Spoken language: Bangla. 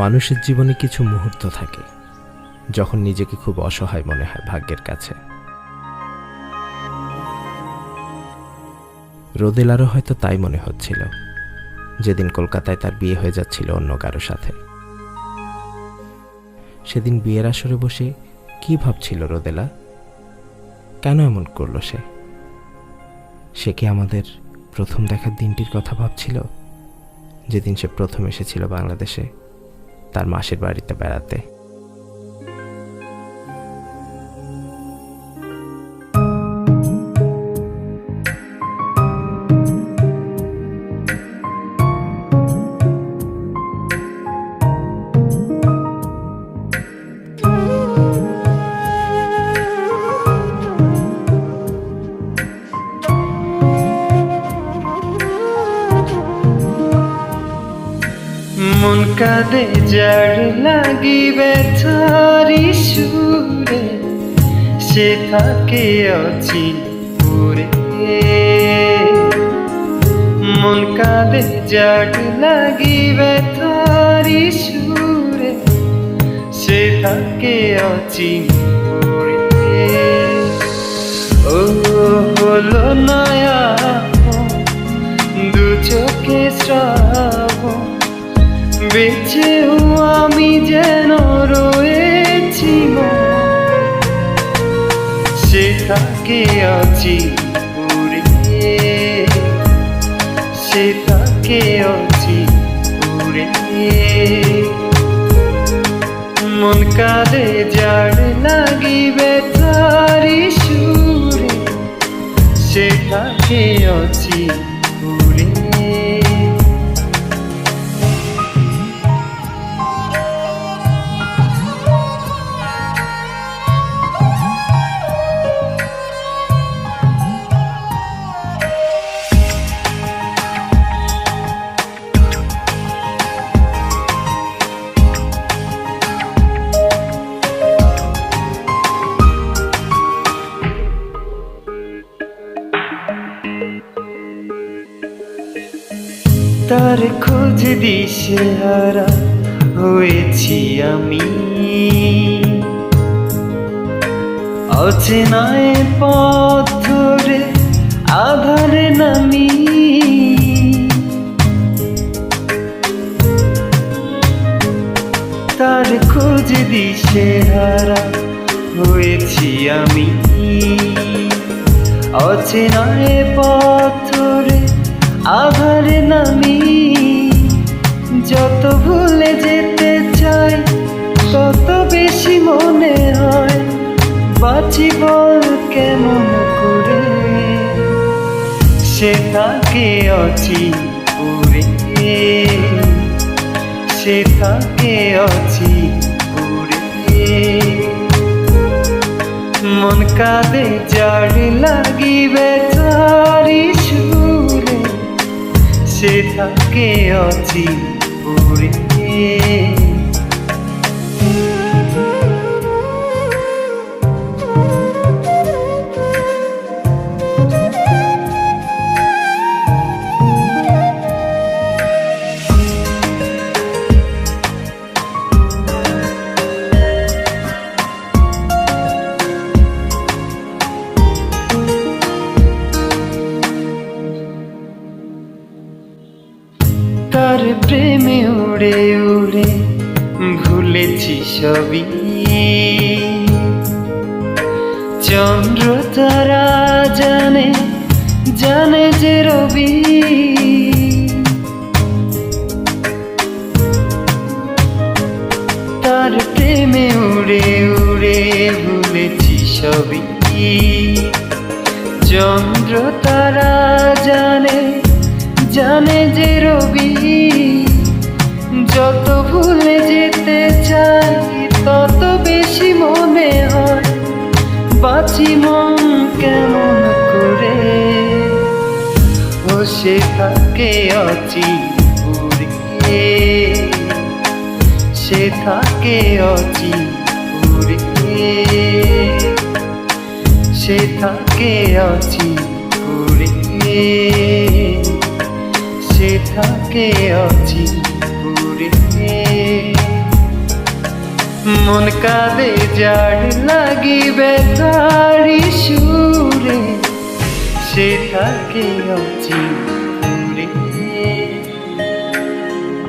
মানুষের জীবনে কিছু মুহূর্ত থাকে যখন নিজেকে খুব অসহায় মনে হয় ভাগ্যের কাছে। রোদেলারও হয়তো তাই মনে হচ্ছিল যেদিন কলকাতায় তার বিয়ে হয়ে যাচ্ছিল অন্য কারো সাথে। সেদিন বিয়ের আসরে বসে কি ভাবছিল রোদেলা? কেন এমন করলো সে? সে কি আমাদের প্রথম দেখার দিনটির কথা ভাবছিল, যেদিন সে প্রথম এসেছিল বাংলাদেশে তার মাসির বাড়িতে বেড়াতে? মন কাঁদে যার লাগিবে তারি সুরে, সে থাকে অচিরে। মন কাঁদে যার লাগিবে তারি সুরে, সে থাকে অচিরে। ও হলো নয়া দু চোখে শ্রাবণ, বেঁচেও আমি যেন রয়েছি, সে থাকে অচিরে, সে থাকে অচিরে। মন কাঁদে যার লাগিবে তারি সুরে, সে থাকে অচিরে। তার খোঁজ দিশেহারা হয়েছি আমি, অচেনায় পথ ধরে আধারে নামি। তার খোঁজ দিশেহারা হয়েছি আমি, অচেনায় পথ ধরে আধারে নামি। যত ভুলে যেতে চাই তত বেশি মনে হয় বাঁচি বল কেমন করে, সে থাকে অচিরে, সে থাকে অচিরে। মন কাঁদে যার লাগিবে তারি সুরে, সে থাকে অচিরে। তার প্রেমে উড়ে উড়ে ভুলেছি সবই, চন্দ্র তারা জানে জানে যে রবি। তার প্রেমে উড়ে উড়ে ভুলেছি সবই, চন্দ্র তারা জানে জানে যে রবি। যত ভুলে যেতে চাই তত বেশি মনে হয় বাঁচি মন কেমন করে, ও সে থাকে অচিরে, সে থাকে অচিরে, সে থাকে অচিরে, সে থাকে অচিরে। মন কাঁদে যার লাগিবে তারি সুরে সে থাকে অচিন